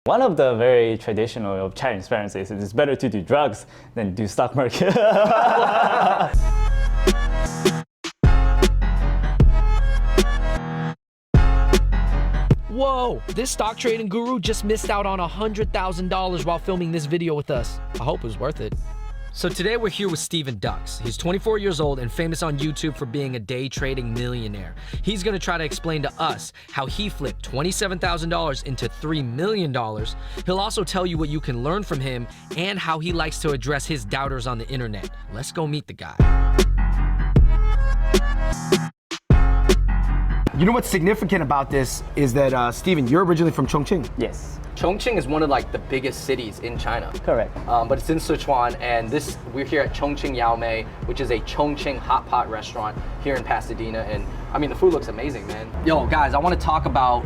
One of the very traditional of Chinese parents is it's better to do drugs than do stock market. Whoa, this stock trading guru just missed out on $100,000 while filming this video with us. I hope it was worth it. So today we're here with Stephen Dux. He's 24 years old and famous on YouTube for being a day trading millionaire. He's gonna try to explain to us how he flipped $27,000 into $3 million. He'll also tell you what you can learn from him and how he likes to address his doubters on the internet. Let's go meet the guy. You know what's significant about this is that, Stephen, you're originally from Chongqing. Yes, Chongqing is one of like the biggest cities in China. correct. But it's in Sichuan, and we're here at Chongqing Yao Mei, which is a Chongqing hot pot restaurant here in Pasadena. And I mean, the food looks amazing, man. Yo, guys, I want to talk about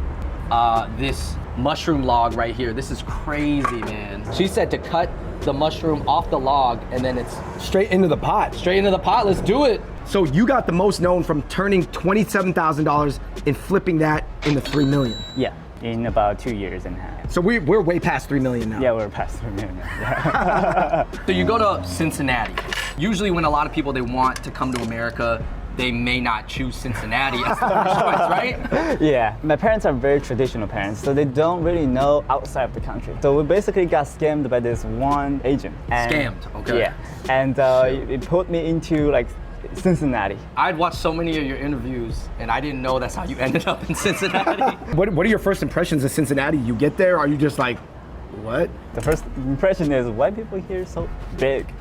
this mushroom log right here. This is crazy, man. She said to cut the mushroom off the log, and then it's Straight into the pot. straight into the pot. Let's do it. So you got the most known from turning $27,000 and flipping that into $3 million. Yeah, in about 2 years and a half. So we're way past $3 million now. Yeah, we're past 3 million now. Yeah. So you go to Cincinnati. Usually when a lot of people, they want to come to America, they may not choose Cincinnati as the first choice, right? Yeah, my parents are very traditional parents, so they don't really know outside of the country. So we basically got scammed by this one agent. Scammed, okay. Yeah, and it put me into like Cincinnati. I'd watched so many of your interviews, and I didn't know that's how you ended up in Cincinnati. What are your first impressions of Cincinnati? You get there, are you just like, what? The first impression is white people here so big.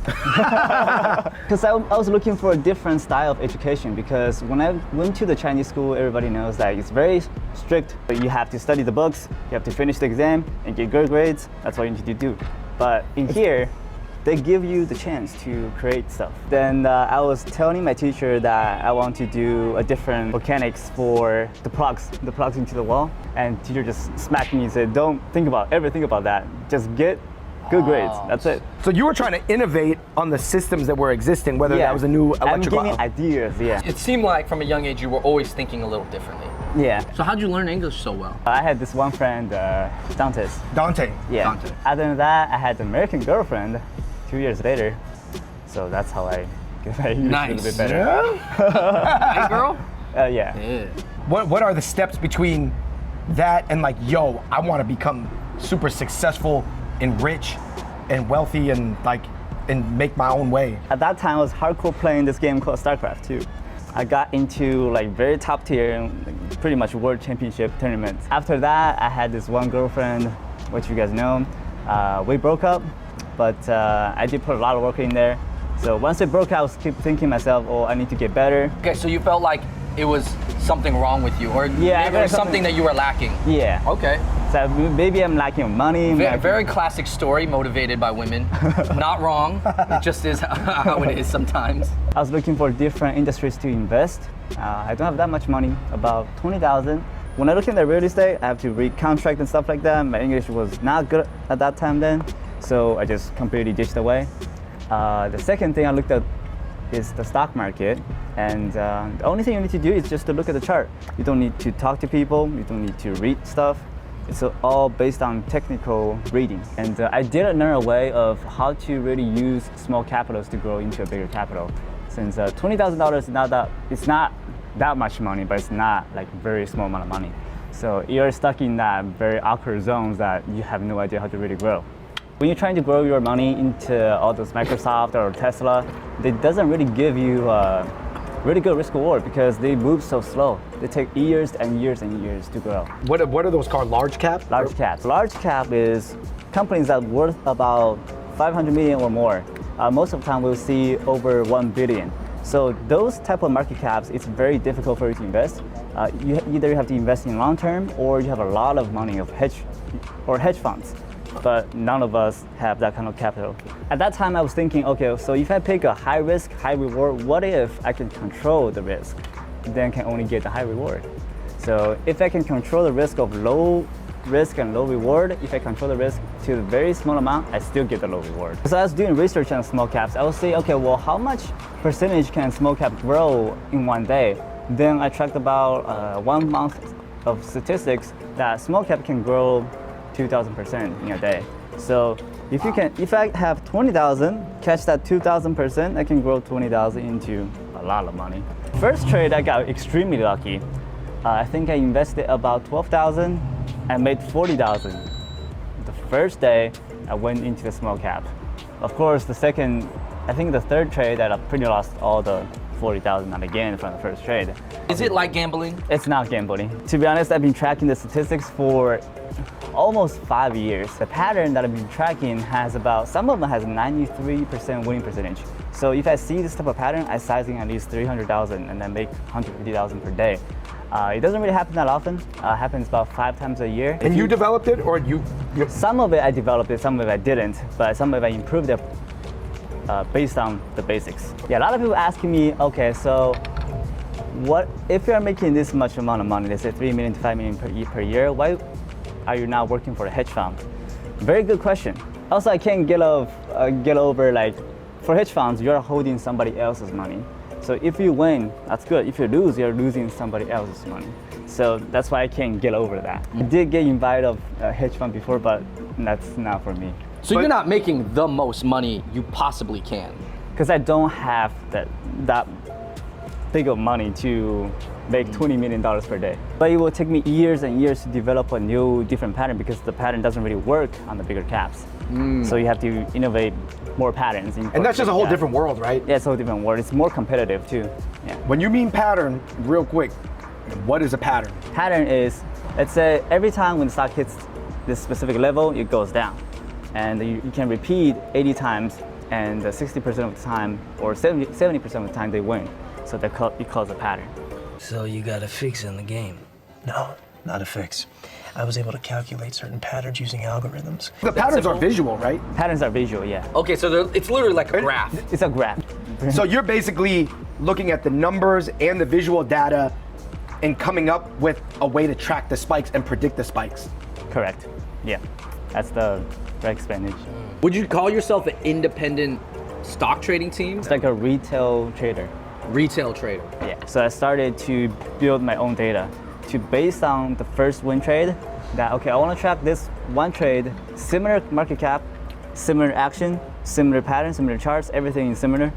Because I was looking for a different style of education, because when I went to the Chinese school, everybody knows that it's very strict. You have to study the books, you have to finish the exam and get good grades. That's all you need to do. But in here, they give you the chance to create stuff. Then I was telling my teacher that I want to do a different mechanics for the plugs into the wall. And teacher just smacked me and said, don't ever think about that. Just get good grades, that's it. So you were trying to innovate on the systems that were existing, whether that was a new electrical... I'm giving ideas, yeah. It seemed like from a young age you were always thinking a little differently. Yeah. So how'd you learn English so well? I had this one friend, Dantes. Dante. Yeah. Dante. Other than that, I had an American girlfriend 2 years later. So that's how I get my English a little bit better. Hey, girl? Yeah. Yeah. What are the steps between that and like, yo, I want to become super successful and rich and wealthy and make my own way? At that time, I was hardcore playing this game called StarCraft 2. I got into like very top tier, like, pretty much world championship tournaments. After that, I had this one girlfriend, which you guys know. We broke up, but I did put a lot of work in there. So once we broke up, I was keep thinking myself, oh, I need to get better. Okay, so you felt like it was something wrong with you, or Yeah, maybe it was something that you were lacking. Yeah. Okay. So maybe I'm lacking money. Very classic story, motivated by women. Not wrong. It just is how it is sometimes. I was looking for different industries to invest. I don't have that much money, about 20,000. When I look at the real estate, I have to read contract and stuff like that. My English was not good at that time then, so I just completely ditched away. The second thing I looked at is the stock market, and the only thing you need to do is just to look at the chart. You don't need to talk to people, you don't need to read stuff. It's all based on technical reading. And I didn't learn a way of how to really use small capitals to grow into a bigger capital. Since $20,000 is not that much money, but it's not like very small amount of money. So you're stuck in that very awkward zones that you have no idea how to really grow. When you're trying to grow your money into all those Microsoft or Tesla, it doesn't really give you a really good risk reward because they move so slow. They take years and years and years to grow. What are those called? Large cap? Large caps. Large cap is companies that are worth about 500 million or more. Most of the time we'll see over 1 billion. So those type of market caps, it's very difficult for you to invest. You have to invest in long term, or you have a lot of money of hedge funds. But none of us have that kind of capital. At that time, I was thinking, okay, so if I pick a high risk, high reward, what if I can control the risk? Then can only get the high reward. So if I can control the risk of low risk and low reward, if I control the risk to a very small amount, I still get the low reward. So I was doing research on small caps. I would say, okay, well, how much percentage can small cap grow in one day? Then I tracked about 1 month of statistics that small cap can grow 2,000% in a day. So if you can, if I have 20,000, catch that 2,000%, I can grow 20,000 into a lot of money. First trade, I got extremely lucky. I think I invested about 12,000 and made 40,000. The first day, I went into the small cap. Of course, the second, I think the third trade, I pretty lost all the 40,000 again from the first trade. Is it like gambling? It's not gambling. To be honest, I've been tracking the statistics for almost 5 years. The pattern that I've been tracking has about, some of them has 93% winning percentage. So if I see this type of pattern, I size in at least 300,000 and then make 150,000 per day. It doesn't really happen that often. It happens about 5 times a year. And you developed it, or you? Some of it I developed it, some of it I didn't, but some of it I improved it based on the basics. Yeah, a lot of people asking me, okay, so what if you're making this much amount of money, let's say 3 million to 5 million per year, why are you now working for a hedge fund? Very good question. Also, I can't get over like, for hedge funds, you're holding somebody else's money. So if you win, that's good. If you lose, you're losing somebody else's money. So that's why I can't get over that. I did get invited of a hedge fund before, but that's not for me. So you're not making the most money you possibly can. Because I don't have that big of money to make $20 million per day. But it will take me years and years to develop a new, different pattern because the pattern doesn't really work on the bigger caps. So you have to innovate more patterns. And that's just a whole different world, right? Yeah, it's a whole different world. It's more competitive too. Yeah. When you mean pattern, real quick, what is a pattern? Pattern is, let's say every time when the stock hits this specific level, it goes down. And you can repeat 80 times, and 60% of the time, or 70% of the time, they win. So it calls a pattern. So you got a fix in the game? No, not a fix. I was able to calculate certain patterns using algorithms. The patterns are visual, right? Patterns are visual, yeah. Okay, so it's literally like a graph. It's a graph. So you're basically looking at the numbers and the visual data and coming up with a way to track the spikes and predict the spikes. Correct. Yeah, that's the right explanation. Would you call yourself an independent stock trading team? It's like a retail trader. Retail trader. Yeah. So I started to build my own data to based on the first win trade that, okay, I want to track this one trade, similar market cap, similar action, similar pattern, similar charts, everything is similar.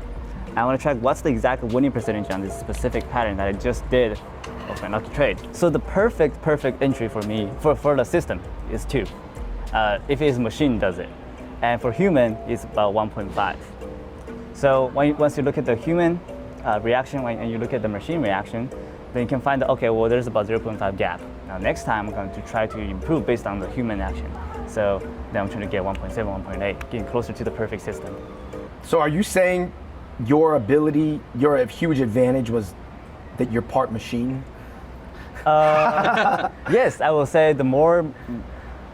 I want to track what's the exact winning percentage on this specific pattern that I just did of my lucky trade. So the perfect entry for me, for the system, is 2. If it's machine does it. And for human, it's about 1.5. So once you look at the human reaction and you look at the machine reaction, then you can find that, okay, well, there's about 0.5 gap. Now next time I'm going to try to improve based on the human action. So then I'm trying to get 1.7, 1.8, getting closer to the perfect system. So are you saying your ability, your huge advantage was that you're part machine? Yes, I will say the more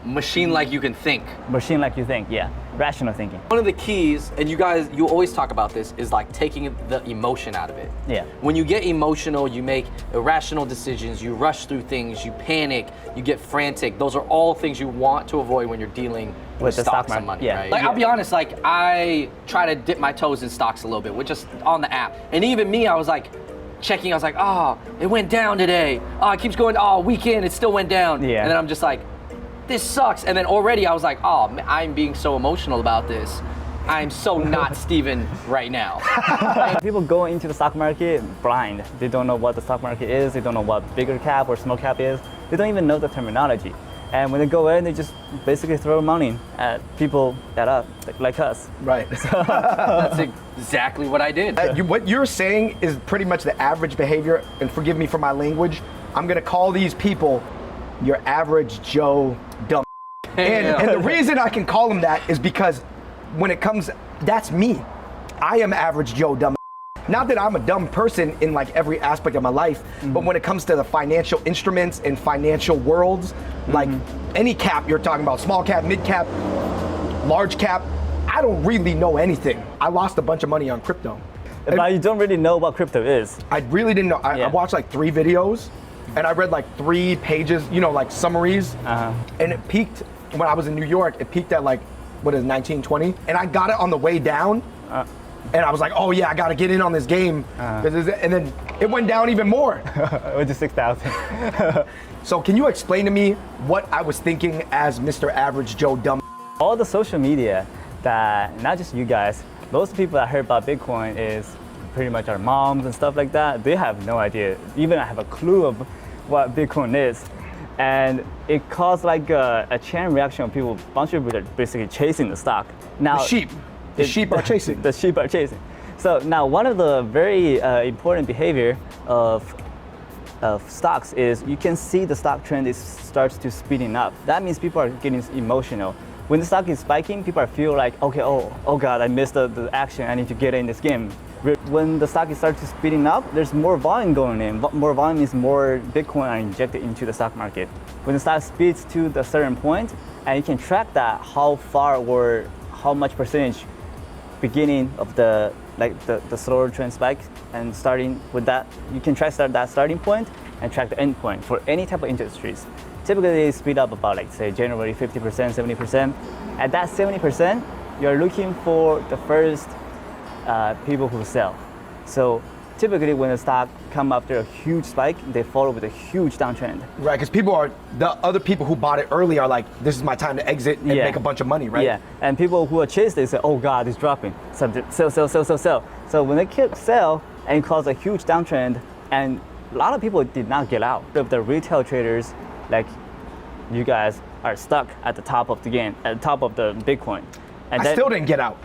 Machine like you can think. machine like you think, yeah, rational thinking. One of the keys, and you always talk about this, is like taking the emotion out of it. Yeah. When you get emotional, you make irrational decisions, you rush through things, you panic, you get frantic. Those are all things you want to avoid when you're dealing with the stock stocks and market, money, yeah. right? Like, I'll be honest, like, I try to dip my toes in stocks a little bit, with just on the app. And even me, I was like, checking, I was like, oh, it went down today. Oh, it keeps going, oh, weekend, it still went down. Yeah. And then I'm just like, this sucks. And then already I was like, oh, I'm being so emotional about this. I'm so not Steven right now. People go into the stock market blind. They don't know what the stock market is. They don't know what bigger cap or small cap is. They don't even know the terminology. And when they go in, they just basically throw money at people like us. Right. That's exactly what I did. What you're saying is pretty much the average behavior, and forgive me for my language, I'm gonna call these people your average Joe dumb. And the reason I can call them that is because when it comes, that's me. I am average Joe dumb. Not that I'm a dumb person in like every aspect of my life, but when it comes to the financial instruments and financial worlds, like any cap you're talking about, small cap, mid cap, large cap, I don't really know anything. I lost a bunch of money on crypto. But you don't really know what crypto is. I really didn't know. I watched like 3 videos and I read like 3 pages, you know, like summaries. And it peaked when I was in New York. It peaked at like, what is it, 19, 20? And I got it on the way down. And I was like, oh yeah, I gotta get in on this game. And then It went down even more. It went to 6,000. So can you explain to me what I was thinking as Mr. Average Joe Dumb? All the social media that, not just you guys, most people that heard about Bitcoin is pretty much our moms and stuff like that. They have no idea, even I have a clue of what Bitcoin is. And it caused like a chain reaction of people, a bunch of people are basically chasing the stock. Now, The sheep are chasing. The sheep are chasing. So now one of the very important behavior of stocks is you can see the stock trend starts to speeding up. That means people are getting emotional. When the stock is spiking, people feel like, okay, oh God, I missed the action. I need to get in this game. When the stock starts to speeding up, there's more volume going in. More volume means more Bitcoin are injected into the stock market. When the stock speeds to the certain point, and you can track that how far or how much percentage beginning of the slower trend spike, and starting with that, you can track that starting point and track the end point for any type of industries. Typically they speed up about like say January 50%, 70%. At that 70%, you're looking for the first people who sell. So typically when the stock come after a huge spike, they follow with a huge downtrend. Right, because the other people who bought it early are like, this is my time to exit and make a bunch of money, right? Yeah, and people who are chased, they say, oh God, it's dropping. So sell. So when they keep sell and cause a huge downtrend, and a lot of people did not get out. If the retail traders, like you guys, are stuck at the top of the game, at the top of the Bitcoin. And I still didn't get out.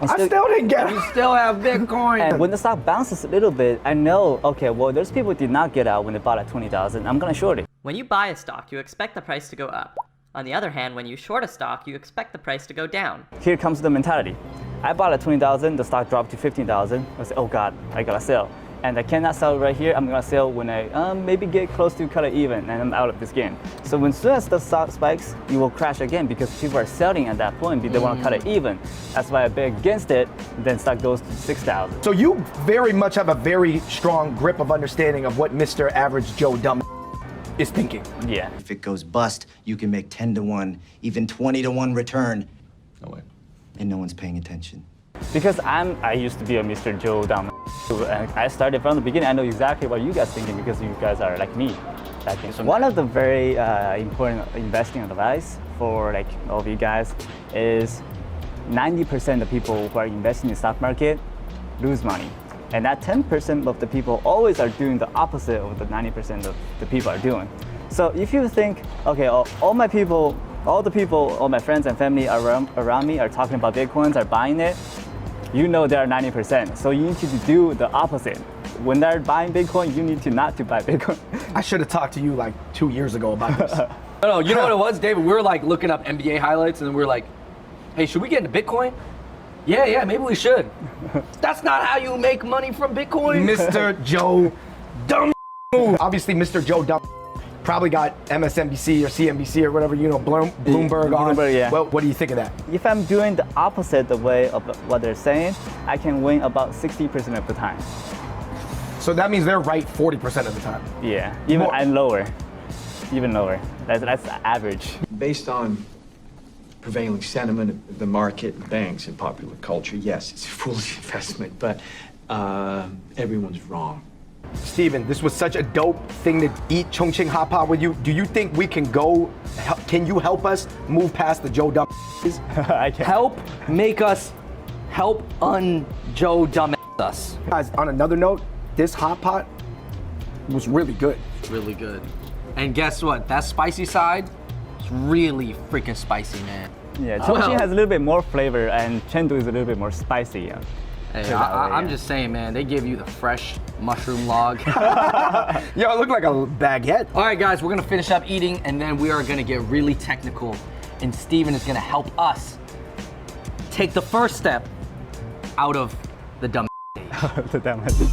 I still didn't get out. Still have Bitcoin. And when the stock bounces a little bit, I know, okay, well, there's people who did not get out when they bought at 20,000. I'm gonna short it. When you buy a stock, you expect the price to go up. On the other hand, when you short a stock, you expect the price to go down. Here comes the mentality. I bought at 20,000, the stock dropped to 15,000. I said, oh God, I gotta sell. And I cannot sell right here. I'm gonna sell when I maybe get close to cut it even, and I'm out of this game. So when soon as the stock spikes, you will crash again because people are selling at that point. They want to cut it even. That's why I bet against it. Then stock goes to 6,000. So you very much have a very strong grip of understanding of what Mr. Average Joe Dumb is thinking. Yeah. If it goes bust, you can make 10 to 1, even 20 to 1 return. No way. And no one's paying attention. Because I used to be a Mr. Joe Dumb. And I started from the beginning. I know exactly what you guys thinking because you guys are like me. One of the very important investing advice for like all of you guys is 90% of people who are investing in the stock market lose money. And that 10% of the people always are doing the opposite of the 90% of the people are doing. So if you think, okay, all the people, all my friends and family around me are talking about Bitcoins, are buying it, you know they are 90%. So you need to do the opposite. When they're buying Bitcoin, you need to not to buy Bitcoin. I should have talked to you like 2 years ago about this. No, you know what it was, David? We were like looking up NBA highlights and we were like, hey, should we get into Bitcoin? Yeah, maybe we should. That's not how you make money from Bitcoin. Mr. Joe Dumb. Obviously, Mr. Joe Dumb probably got MSNBC or CNBC or whatever, Bloomberg on. Bloomberg, yeah. Well, what do you think of that? If I'm doing the opposite the way of what they're saying, I can win about 60% of the time. So that means they're right 40% of the time. Yeah, even lower. That's the average. Based on prevailing sentiment of the market, banks, and popular culture, yes, it's a foolish investment, but everyone's wrong. Steven, this was such a dope thing to eat Chongqing hot pot with you. Do you think we can can you help us move past the Joe Dumb? I can. Help un-Joe Dumb us. Guys, on another note, this hot pot was really good. Really good. And guess what? That spicy side is really freaking spicy, man. Yeah, Chongqing has a little bit more flavor and Chengdu is a little bit more spicy. Yeah. Hey, I'm just saying, man, they give you the fresh mushroom log. Yo, it looked like a baguette. All right, guys, we're gonna finish up eating and then we are gonna get really technical and Steven is gonna help us take the first step out of the dumb stage.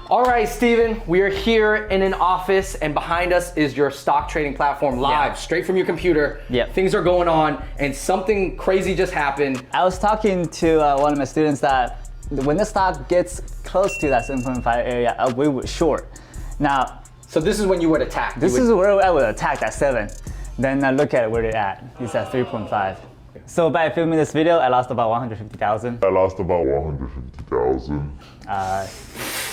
All right, Steven, we are here in an office and behind us is your stock trading platform live, straight from your computer. Yeah. Things are going on and something crazy just happened. I was talking to one of my students that when the stock gets close to that 7.5 area, we would short. Now, so this is when you would attack. This is where I would attack at 7. Then I look at where they're at. It's at 3.5. So by filming this video, I lost about 150,000.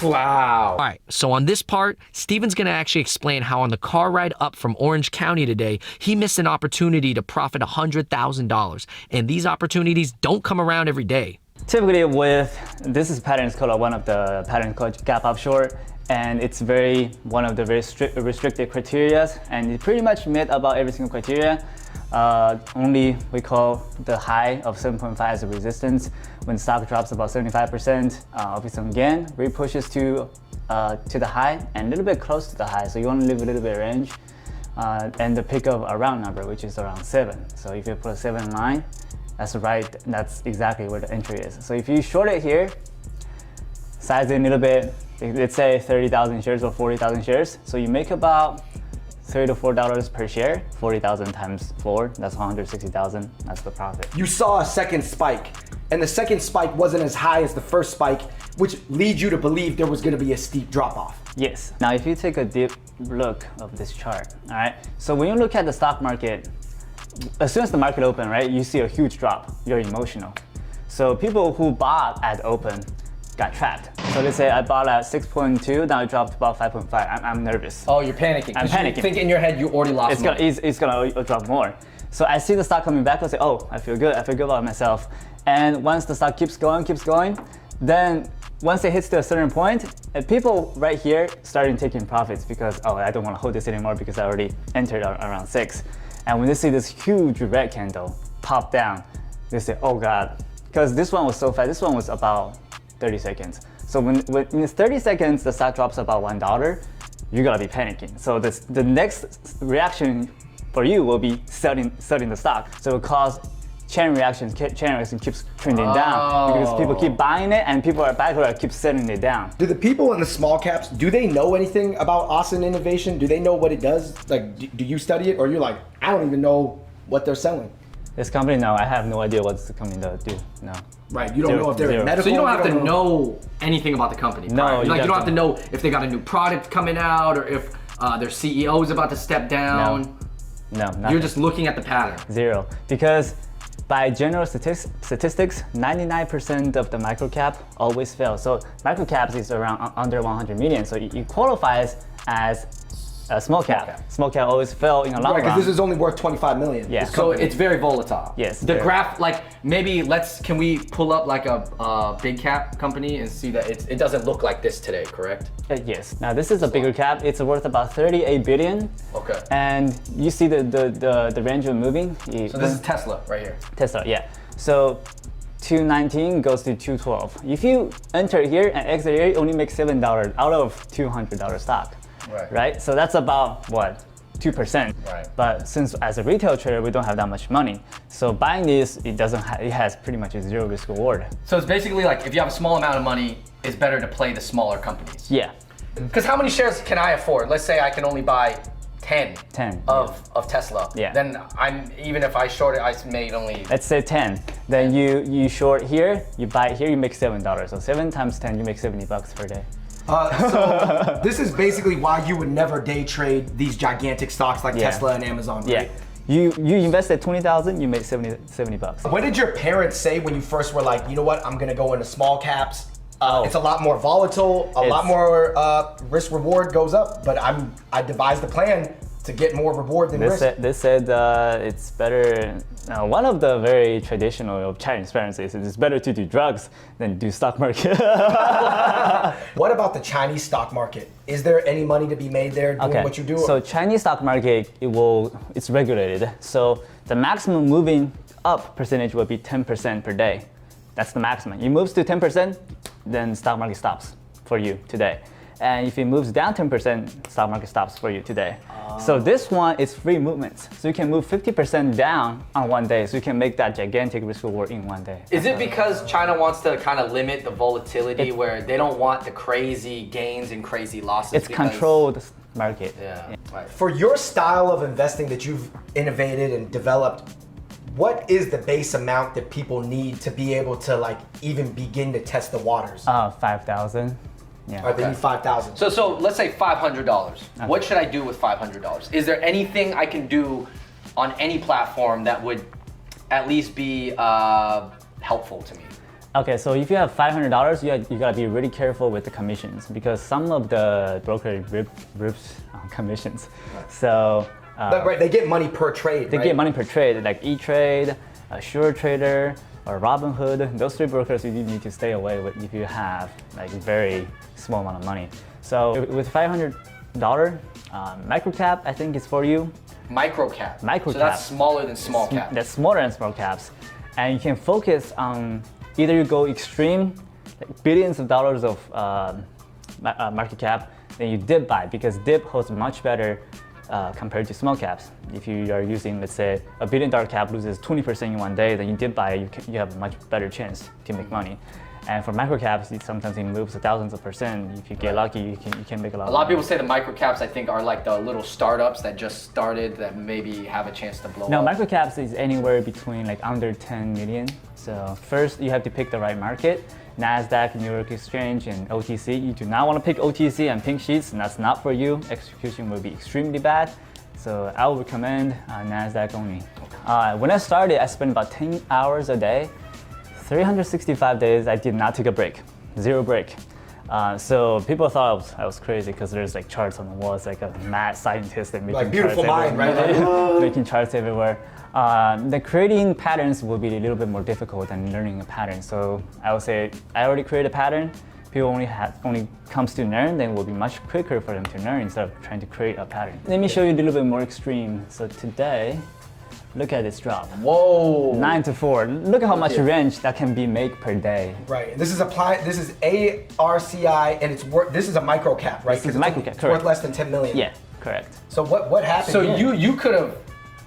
Wow. All right, so on this part, Steven's gonna actually explain how on the car ride up from Orange County today, he missed an opportunity to profit $100,000. And these opportunities don't come around every day. Typically this is pattern is called one of the pattern called gap up short, and it's one of the very restricted criteria, and it pretty much met about every single criteria. Only we call the high of 7.5 as a resistance. When stock drops about 75% of its own gain, repushes to the high and a little bit close to the high. So you want to leave a little bit of range, and the pick of a round number, which is around 7. So if you put a 7 line, that's right. That's exactly where the entry is. So if you short it here, size it a little bit. Let's say 30,000 shares or 40,000 shares. So you make about $3 to $4 per share. 40,000 times 4, that's 160,000. That's the profit. You saw a second spike, and the second spike wasn't as high as the first spike, which leads you to believe there was going to be a steep drop off. Yes. Now, if you take a deep look of this chart, all right. So when you look at the stock market, as soon as the market open, right, you see a huge drop. You're emotional. So people who bought at open got trapped. So let's say I bought at 6.2, now it dropped about 5.5. I'm nervous. Oh, you're panicking. I'm panicking. You think in your head you already lost money. It's gonna drop more. So I see the stock coming back, I say, oh, I feel good about myself. And once the stock keeps going, then once it hits to a certain point, people right here starting taking profits because, oh, I don't want to hold this anymore because I already entered around 6. And when they see this huge red candle pop down, they say, oh God, because this one was so fast. This one was about 30 seconds. So when in 30 seconds, the stock drops about $1, you're gonna be panicking. So the next reaction for you will be selling the stock. So it will cause chain reaction keeps trending down because people keep buying it and people are backward keep selling it down. Do the people in the small caps, do they know anything about Austin Innovation? Do they know what it does? Like, do you study it, or you're like, I don't even know what they're selling? This company, no, I have no idea what's the company does do. No. Right, you don't know if they're in medical. So you don't have to know anything about the company. No, you don't have to know if they got a new product coming out or if their CEO is about to step down. No, nothing. You're just looking at the pattern. Zero, because by general statistics, 99% of the microcap always fail. So microcaps is around under 100 million. So it qualifies as a small cap. Small cap always fail in a long run. Because this is only worth 25 million. Yeah. So it's very volatile. Yes. The graph, like maybe can we pull up like a big cap company and see that it doesn't look like this today, correct? Yes. Now this is a bigger cap. It's worth about 38 billion. Okay. And you see the range of moving. So this is Tesla right here. Tesla, yeah. So 219 goes to 212. If you enter here and exit here, you only make $7 out of $200 stock. Right. So that's about what? 2%. Right. But since as a retail trader, we don't have that much money. So buying this, it has pretty much a zero risk reward. So it's basically like if you have a small amount of money, it's better to play the smaller companies. Yeah. Because how many shares can I afford? Let's say I can only buy 10 of Tesla. Yeah. Then even if I short it, I made only. Let's say 10. Then you short here, you buy it here, you make $7. So 7 times 10, you make $70 per day. So this is basically why you would never day trade these gigantic stocks like Tesla and Amazon, right? Yeah. You invested 20,000, you made $70. What did your parents say when you first were like, you know what, I'm gonna go into small caps? It's a lot more volatile, a lot more risk reward goes up, but I devised a plan to get more reward than risk. They said it's better. One of the very traditional Chinese parents is it's better to do drugs than do stock market. What about the Chinese stock market? Is there any money to be made there doing what you do? So Chinese stock market, it's regulated. So the maximum moving up percentage will be 10% per day. That's the maximum. It moves to 10%, then stock market stops for you today. And if it moves down 10%, stock market stops for you today. So this one is free movements. So you can move 50% down on one day. So you can make that gigantic risk reward in one day. Is it because China wants to kind of limit the volatility where they don't want the crazy gains and crazy losses? It's controlled market. Yeah. Right. For your style of investing that you've innovated and developed, what is the base amount that people need to be able to like even begin to test the waters? 5,000. Yeah. All right, they need 5,000. So let's say $500. Okay. What should I do with $500? Is there anything I can do on any platform that would at least be helpful to me? Okay, so if you have $500, you gotta be really careful with the commissions because some of the broker rips commissions. So right, they get money per trade. They get money per trade, like E-Trade, SureTrader, or Robinhood. Those three brokers you need to stay away with if you have like very small amount of money. So with $500, microcap I think is for you. Microcap. Microcap. So that's smaller than small cap. That's smaller than small caps, and you can focus on either you go extreme, like billions of dollars of market cap, then you dip buy because dip holds much better compared to small caps. If you are using, let's say, $1 billion cap loses 20% in one day, then you dip buy, you have a much better chance to make money. And for microcaps, sometimes it moves thousands of percent. If you get lucky, you can make a lot. A lot of people say the microcaps, I think, are like the little startups that just started that maybe have a chance to blow up. No, microcaps is anywhere between like under 10 million. So first you have to pick the right market. NASDAQ, New York Exchange, and OTC. You do not want to pick OTC and pink sheets, and that's not for you. Execution will be extremely bad. So I would recommend NASDAQ only. When I started, I spent about 10 hours a day. 365 days, I did not take a break, 0 break. So people thought I was crazy because there's like charts on the wall. It's like a mad scientist and making like beautiful charts mind, right? everywhere. Making charts everywhere. The creating patterns will be a little bit more difficult than learning a pattern. So I would say I already created a pattern. People only comes to learn, then it will be much quicker for them to learn instead of trying to create a pattern. Let me show you a little bit more extreme. So today, look at this drop. Whoa! 9 to 4. Look at how much range that can be made per day. Right. This is ARCI, and this is a micro cap, right? This is a micro cap, it's correct. worth less than 10 million. Yeah, correct. So what happened? So here? you could have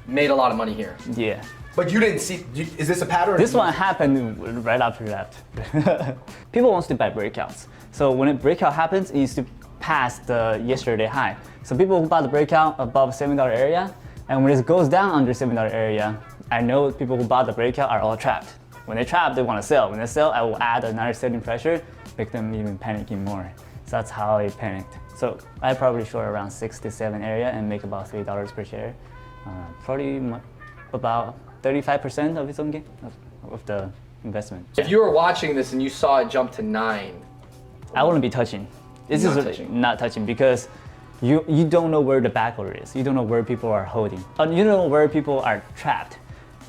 made a lot of money here. Yeah. But you didn't see. Is this a pattern? This one happened right after that. People wants to buy breakouts. So when a breakout happens, it needs to pass the yesterday high. So people who buy the breakout above $7 area, and when it goes down under $7 area, I know people who bought the breakout are all trapped. When they trap, they want to sell. When they sell, I will add another selling pressure, make them even panicking more. So that's how I panicked. So I probably short around 6 to 7 area and make about $3 per share. Probably about 35% of its own gain of the investment. If you were watching this and you saw it jump to 9, I wouldn't be touching. This is not touching because you don't know where the back order is. You don't know where people are holding. You don't know where people are trapped.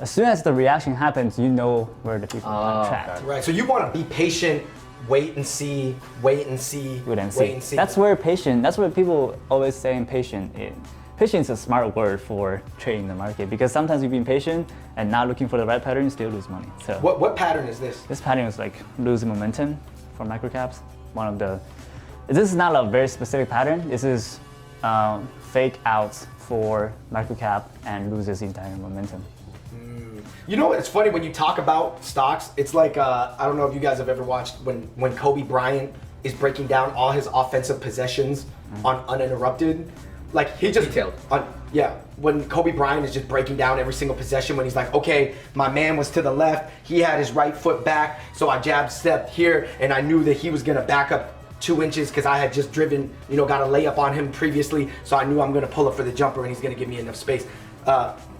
As soon as the reaction happens, you know where the people are trapped. Okay. Right. So you want to be patient, wait and see, wait and see, Wait and see. That's where people always saying patient is. Patience is a smart word for trading the market because sometimes you've been patient and not looking for the right pattern, you still lose money. So what pattern is this? This pattern is like losing momentum for microcaps. This is not a very specific pattern. This is fake outs for microcap and loses entire momentum. You know, it's funny when you talk about stocks. It's like I don't know if you guys have ever watched when Kobe Bryant is breaking down all his offensive possessions on Uninterrupted. Like he just detailed. When Kobe Bryant is just breaking down every single possession, when he's like, okay, my man was to the left, he had his right foot back, so I jab stepped here, and I knew that he was gonna back up 2 inches because I had just driven, got a layup on him previously, so I knew I'm gonna pull up for the jumper and he's gonna give me enough space.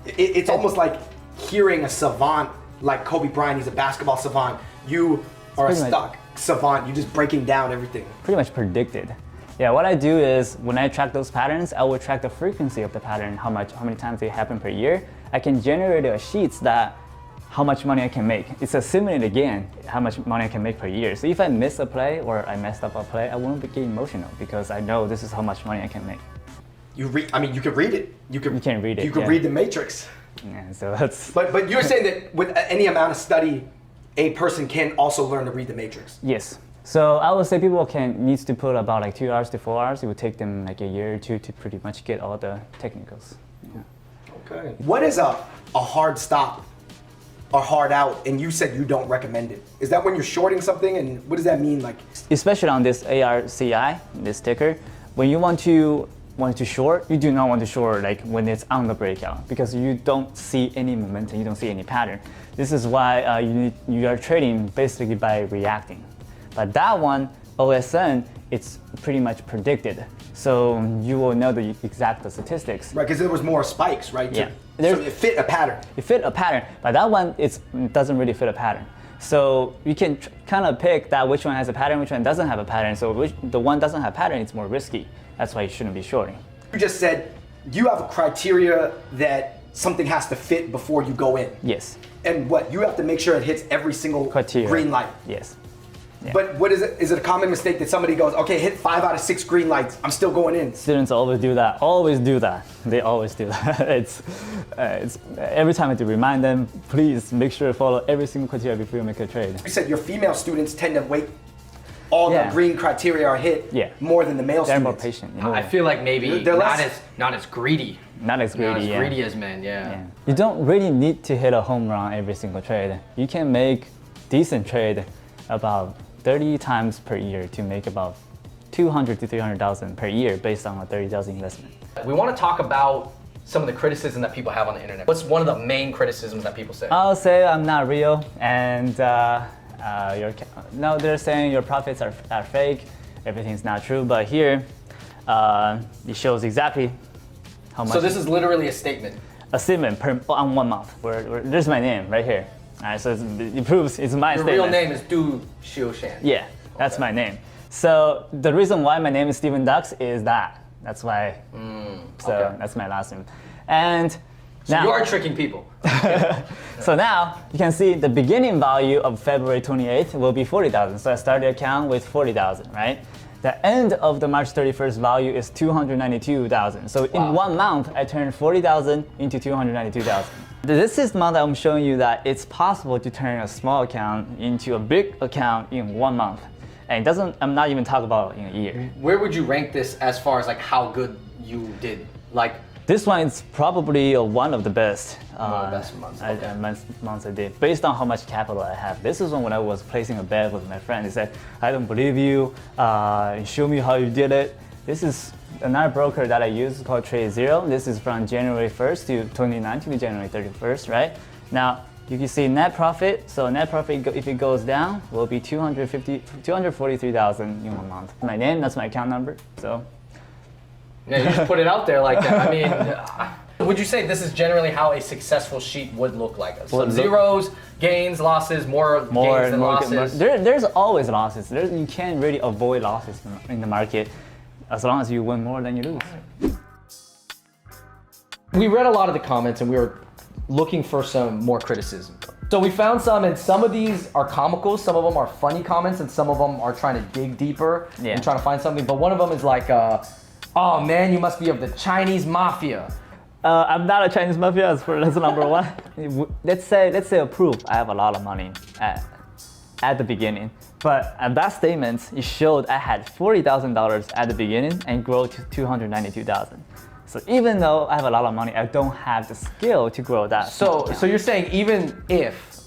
It's almost like hearing a savant like Kobe Bryant. He's a basketball savant. You are a stock savant. You're just breaking down everything. Pretty much predicted. Yeah, what I do is when I track those patterns, I will track the frequency of the pattern, how many times they happen per year. I can generate a sheets that how much money I can make. It's a simulate again, how much money I can make per year. So if I miss a play or I messed up a play, I won't get emotional because I know this is how much money I can make. You can read it. You can read it. You can read the matrix. Yeah, so that's. But you're saying that with any amount of study, a person can also learn to read the matrix. Yes. So I would say people needs to put about like 2 hours to 4 hours. It would take them like a year or two to pretty much get all the technicals. Yeah. Okay. What is a hard stop or hard out? And you said you don't recommend it. Is that when you're shorting something? And what does that mean? Like, especially on this ARCI, this ticker, when you want to short, you do not want to short like when it's on the breakout because you don't see any momentum, you don't see any pattern. This is why you are trading basically by reacting. But that one, OSN, it's pretty much predicted. So you will know the exact statistics. Right, because there was more spikes, right? Yeah. So it fit a pattern. It fit a pattern, but that one it doesn't really fit a pattern. So you can kind of pick that which one has a pattern, which one doesn't have a pattern. So the one doesn't have pattern, it's more risky. That's why you shouldn't be shorting. You just said you have a criteria that something has to fit before you go in. Yes. And what? You have to make sure it hits every single Criteria. green light. Yes. Yeah. But what is it? Is it a common mistake that somebody goes, okay, hit 5 out of 6 green lights, I'm still going in? Students always do that. Always do that. They always do that. It's every time I have to remind them, please make sure to follow every single criteria before you make a trade. You said your female students tend to wait all the green criteria are hit more than the male They're students. more patient. You know? I feel like maybe They're not as greedy. Not as greedy. Not as yeah. greedy as men. Yeah. You don't really need to hit a home run every single trade. You can make decent trade about 30 times per year to make about 200 to 300,000 per year based on a 30,000 investment. We want to talk about some of the criticism that people have on the internet. What's one of the main criticisms that people say? I'll say I'm not real, and they're saying your profits are fake, everything's not true, but here it shows exactly how much. So this is literally a statement. A statement on 1 month. There's my name right here. All right, so it proves it's my statement. Your real name is Du Xiushan. Yeah, that's my name. So the reason why my name is Steven Dux is that. That's why. That's my last name. And now you are tricking people. So now you can see the beginning value of February 28th will be 40,000. So I started the account with 40,000, right? The end of the March 31st value is 292,000. So in 1 month, I turned 40,000 into 292,000. This is the month I'm showing you that it's possible to turn a small account into a big account in 1 month. And I'm not even talking about in a year. Where would you rank this as far as like how good you did? Like this one is probably one of the best. Best months. Months I did, based on how much capital I have. This is when I was placing a bet with my friend. He said, "I don't believe you. Show me how you did it." This is another broker that I use called Trade Zero. This is from January 1st to 2019 to January 31st, right? Now you can see net profit. So net profit, if it goes down, will be 243,000 in 1 month. My name, that's my account number. So. Yeah, you just put it out there like that. I mean, would you say this is generally how a successful sheet would look like? Some zeros, gains, losses, more gains than losses? There's always losses. You can't really avoid losses in the market as long as you win more than you lose. We read a lot of the comments and we were looking for some more criticism. So we found some, and some of these are comical, some of them are funny comments, and some of them are trying to dig deeper and trying to find something. But one of them is like, oh man, you must be of the Chinese mafia. I'm not a Chinese mafia, that's number one. Let's say a proof I have a lot of money at the beginning. But at that statement, it showed I had $40,000 at the beginning and grow to 292,000. So even though I have a lot of money, I don't have the skill to grow that. So you're saying even if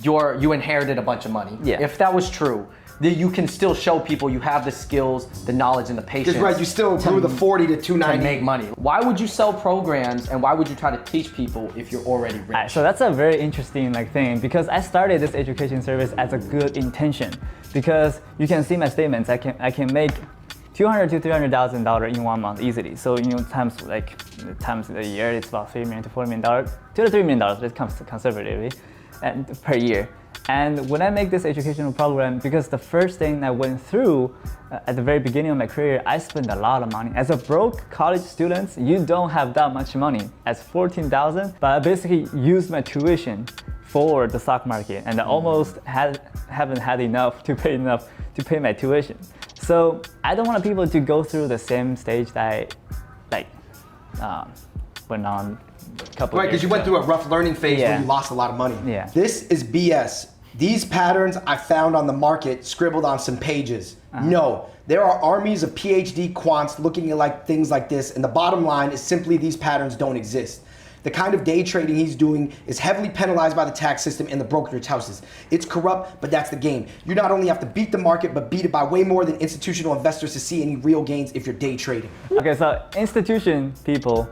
you inherited a bunch of money, if that was true, that you can still show people you have the skills, the knowledge, and the patience. Right, you still grew the 40 to 290 to make money. Why would you sell programs, and why would you try to teach people if you're already rich? So that's a very interesting thing, because I started this education service as a good intention. Because you can see my statements, I can make $200,000 to $300,000 in 1 month easily. So times a year, it's about $3 million to $4 million, $2 to $3 million. That comes conservatively, and per year. And when I make this educational program, because the first thing I went through at the very beginning of my career, I spent a lot of money. As a broke college student, you don't have that much money. As 14,000, but I basically used my tuition for the stock market, and I almost haven't had enough to pay my tuition. So I don't want people to go through the same stage that I went on a couple Right, because you went through a rough learning phase where you lost a lot of money. Yeah. This is BS. These patterns I found on the market scribbled on some pages. No, there are armies of PhD quants looking at things like this, and the bottom line is simply these patterns don't exist. The kind of day trading he's doing is heavily penalized by the tax system and the brokerage houses. It's corrupt, but that's the game. You not only have to beat the market, but beat it by way more than institutional investors to see any real gains if you're day trading. Okay, so institution people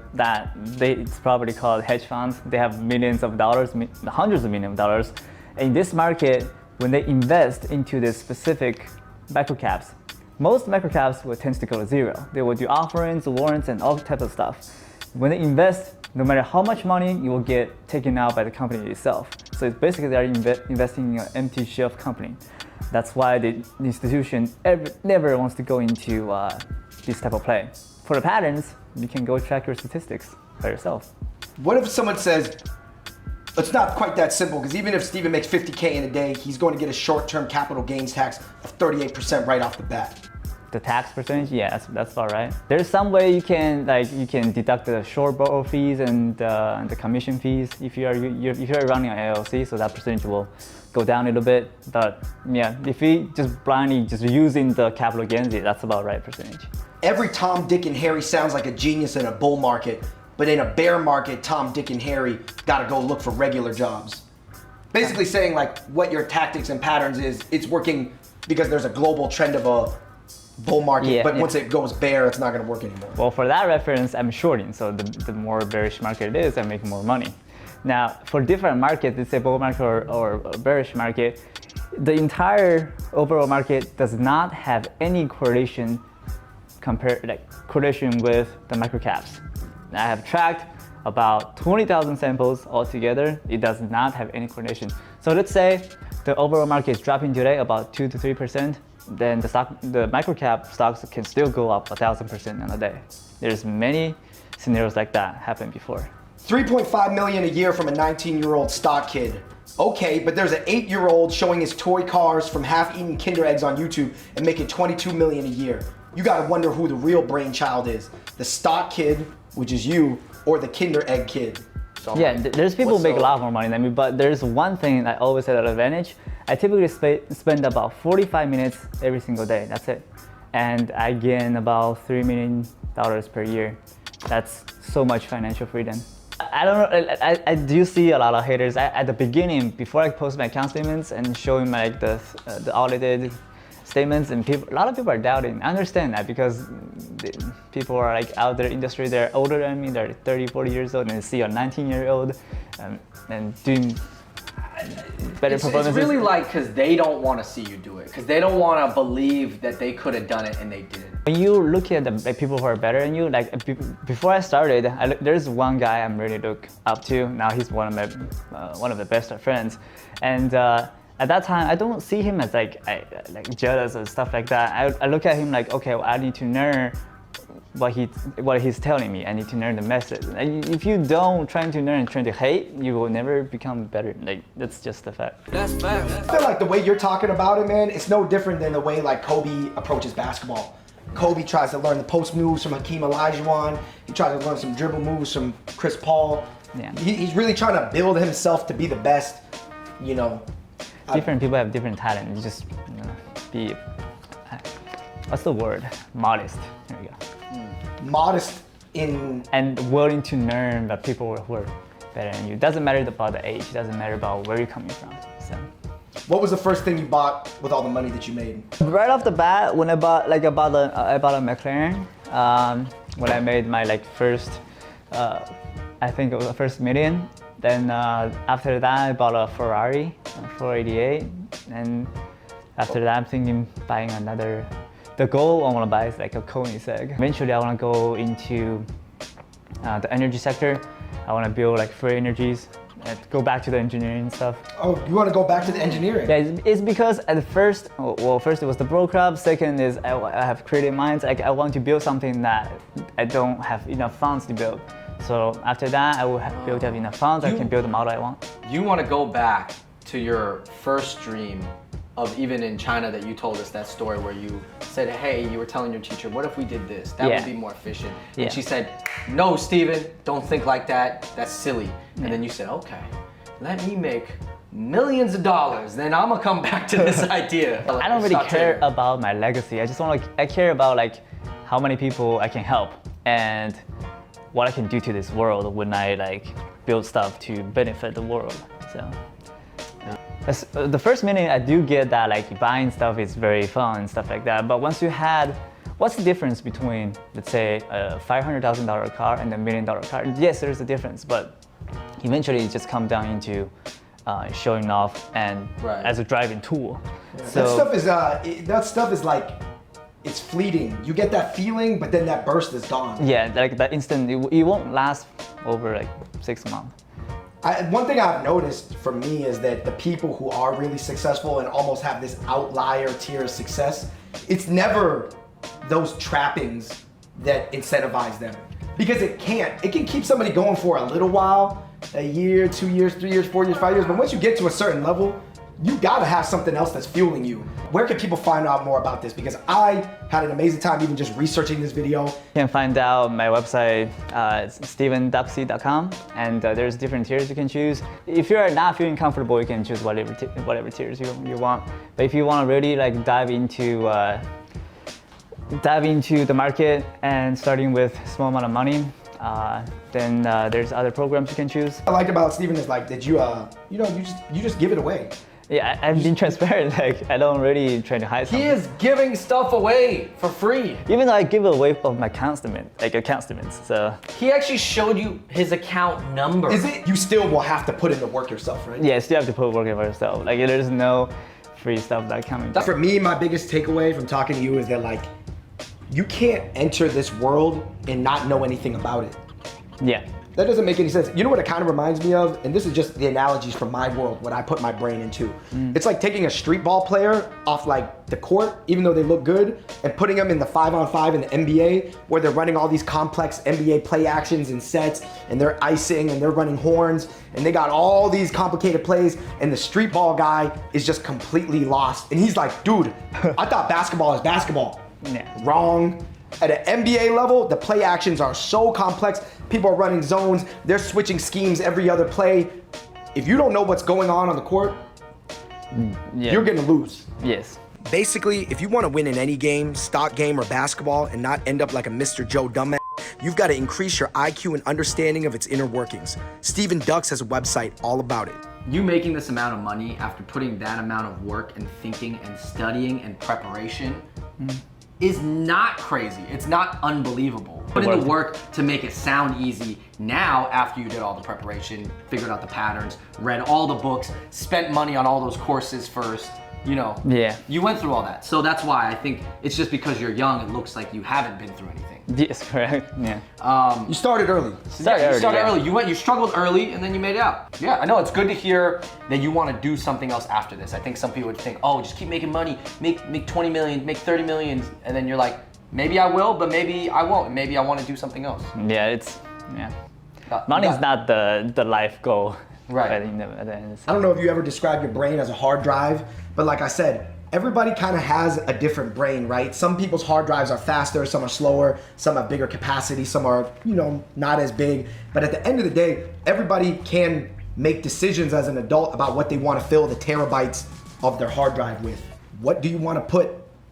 it's probably called hedge funds. They have millions of dollars, hundreds of millions of dollars. In this market, when they invest into this specific microcaps, most microcaps will tend to go to zero. They will do offerings, warrants, and all types of stuff. When they invest no matter how much money, you will get taken out by the company itself. So it's basically they're investing in an empty shelf company. That's why the institution never wants to go into this type of play. For the patterns, you can go track your statistics by yourself. What if someone says, it's not quite that simple, because even if Steven makes 50K in a day, he's going to get a short-term capital gains tax of 38% right off the bat. The tax percentage, yeah, that's about right. There's some way you can deduct the short borrow fees and the commission fees if you're running an LLC, so that percentage will go down a little bit. But yeah, if you just blindly just using the capital gains, that's about right percentage. Every Tom, Dick, and Harry sounds like a genius in a bull market, but in a bear market, Tom, Dick, and Harry gotta go look for regular jobs. Basically saying like what your tactics and patterns is, it's working because there's a global trend of a bull market, but once it goes bear, it's not gonna work anymore. Well, for that reference, I'm shorting, so the more bearish market it is, I make more money. Now, for different markets, let's say bull market or bearish market, the entire overall market does not have any correlation with the microcaps. I have tracked about 20,000 samples altogether. It does not have any correlation. So let's say the overall market is dropping today about 2 to 3%. Then the microcap stocks can still go up 1,000% in a day. There's many scenarios like that happened before. 3.5 million a year from a 19-year-old stock kid. Okay, but there's an 8-year-old showing his toy cars from half-eaten Kinder Eggs on YouTube and making 22 million a year. You gotta wonder who the real brainchild is. The stock kid, which is you, or the Kinder Egg kid. So yeah, there's people who make a lot more money than me, but there's one thing I always had an advantage. I typically spend about 45 minutes every single day, that's it. And I gain about $3 million per year. That's so much financial freedom. I don't know, I do see a lot of haters. At the beginning, before I post my account statements and showing my the audited statements, and a lot of people are doubting. I understand that because people are like out there in the industry, they're older than me, they're 30, 40 years old, and they see a 19-year-old and doing better performances. It's really like because they don't want to see you do it, because they don't want to believe that they could have done it and they didn't. When you look at the people who are better than you, like before I started, there's one guy I'm really look up to. Now he's one of the best friends, and at that time I don't see him as like jealous or stuff like that. I look at him like, okay, well, I need to learn what he's telling me. I need to learn the message. And if you don't trying to learn and trying to hate, you will never become better. Like, that's just the fact. That's fact. I feel like the way you're talking about it, man, it's no different than the way like Kobe approaches basketball. Kobe tries to learn the post moves from Hakeem Olajuwon. He tries to learn some dribble moves from Chris Paul. Yeah. He's really trying to build himself to be the best, you know. Different people have different talent. You just be, what's the word? Modest. There we go. Modest in... And willing to learn about people who are better than you. It doesn't matter about the age. It doesn't matter about where you're coming from. So. What was the first thing you bought with all the money that you made? Right off the bat, when I bought a McLaren, when I made my first, I think it was the first million. Then after that, I bought a Ferrari, a 488, and after that, I'm thinking buying another. The goal I want to buy is like a Koenigsegg. Eventually, I want to go into the energy sector. I want to build like free energies. Go back to the engineering stuff. Oh, you want to go back to the engineering? Yeah, it's because at first, first it was the Bro Club. Second is I have creative minds. Like I want to build something that I don't have enough funds to build. So after that, I will build up enough funds. I can build the model I want. You want to go back to your first dream of even in China that you told us that story where you said, hey, you were telling your teacher, what if we did this? That would be more efficient. Yeah. And she said, no, Steven, don't think like that. That's silly. And then you said, okay, let me make millions of dollars. Then I'm gonna come back to this idea. I don't really care about my legacy. I just want I care about how many people I can help and what I can do to this world when I build stuff to benefit the world. So. The first minute I do get that buying stuff is very fun and stuff like that, but once you had, what's the difference between, let's say, a $500,000 car and a $1 million car? Yes, there's a difference, but eventually it just comes down into showing off and as a driving tool. Yeah. So, that stuff is it's fleeting. You get that feeling, but then that burst is gone. Yeah, like that instant, it won't last over like 6 months. One thing I've noticed for me is that the people who are really successful and almost have this outlier tier of success, it's never those trappings that incentivize them. Because it can keep somebody going for a little while, a year, 2 years, 3 years, 4 years, 5 years, but once you get to a certain level, you gotta have something else that's fueling you. Where can people find out more about this? Because I had an amazing time even just researching this video. You can find out my website, it's stevenduxy.com, and there's different tiers you can choose. If you're not feeling comfortable, you can choose whatever tiers you want. But if you want to really like dive into the market and starting with small amount of money, then there's other programs you can choose. What I liked about Steven is like that you just give it away. Yeah, I've been transparent. Like I don't really try to hide something. He is giving stuff away for free. Even though I give away of my account statements. So He actually showed you his account number. Is it? You still will have to put in the work yourself, right? yeah, you still have to put work in for yourself. Like there's no free stuff that coming. For me, my biggest takeaway from talking to you is that like, you can't enter this world and not know anything about it. Yeah. That doesn't make any sense. You know what it kind of reminds me of? And this is just the analogies from my world, what I put my brain into. It's like taking a street ball player off like the court, even though they look good, and putting them in the 5-on-5 in the NBA, where they're running all these complex NBA play actions and sets, and they're icing and they're running horns, and they got all these complicated plays, and the street ball guy is just completely lost. And he's like, dude, I thought basketball is basketball. Yeah. Wrong. At an NBA level, the play actions are so complex. People are running zones. They're switching schemes every other play. If you don't know what's going on the court, you're gonna lose. Yes. Basically, if you want to win in any game, stock game or basketball, and not end up like a Mr. Joe Dumbass, you've got to increase your IQ and understanding of its inner workings. Steven Dux has a website all about it. You making this amount of money after putting that amount of work and thinking and studying and preparation is not crazy. It's not unbelievable. Put in the work to make it sound easy now after you did all the preparation, figured out the patterns, read all the books, spent money on all those courses first, you know. Yeah. You went through all that. So that's why I think it's just because you're young, it looks like you haven't been through anything. Yes, correct. Yeah. You started early. You started early. You struggled early and then you made it out. Yeah, I know. It's good to hear that you want to do something else after this. I think some people would think, oh, just keep making money, make 20 million, make 30 million, and then you're like, maybe I will, but maybe I won't. And maybe I want to do something else. Yeah, money is not the life goal. Right. I don't know if you ever describe your brain as a hard drive, but like I said, everybody kind of has a different brain, right? Some people's hard drives are faster, some are slower, some have bigger capacity, some are, not as big. But at the end of the day, everybody can make decisions as an adult about what they want to fill the terabytes of their hard drive with. What do you want to put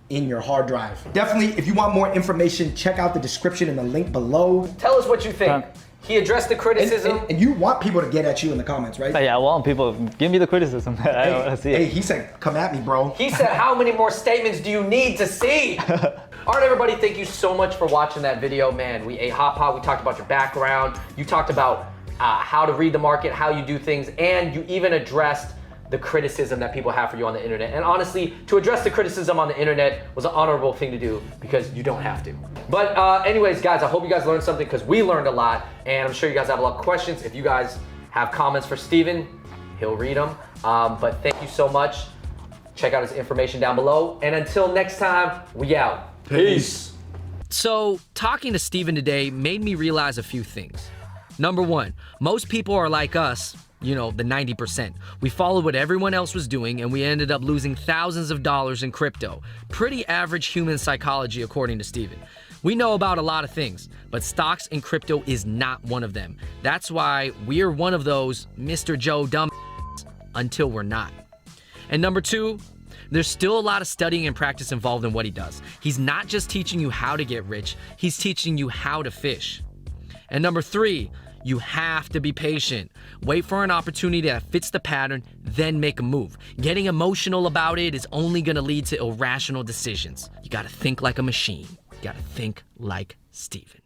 in your hard drive? Definitely, if you want more information, check out the description and the link below. Tell us what you think. He addressed the criticism. And you want people to get at you in the comments, right? Yeah, I want people, give me the criticism. I don't want to see it. Hey, he said, come at me, bro. He said, how many more statements do you need to see? All right, everybody, thank you so much for watching that video. Man, we ate hot pot. We talked about your background. You talked about how to read the market, how you do things, and you even addressed the criticism that people have for you on the internet. And honestly, to address the criticism on the internet was an honorable thing to do because you don't have to. But anyways, guys, I hope you guys learned something because we learned a lot, and I'm sure you guys have a lot of questions. If you guys have comments for Steven, he'll read them. But thank you so much. Check out his information down below. And until next time, we out. Peace. So, talking to Steven today made me realize a few things. Number one, most people are like us, the 90%. We followed what everyone else was doing and we ended up losing thousands of dollars in crypto. Pretty average human psychology, according to Steven. We know about a lot of things, but stocks and crypto is not one of them. That's why we're one of those Mr. Joe Dumb until we're not. And number two, there's still a lot of studying and practice involved in what he does. He's not just teaching you how to get rich, he's teaching you how to fish. And number three, you have to be patient. Wait for an opportunity that fits the pattern, then make a move. Getting emotional about it is only gonna lead to irrational decisions. You gotta think like a machine. You gotta think like Steven.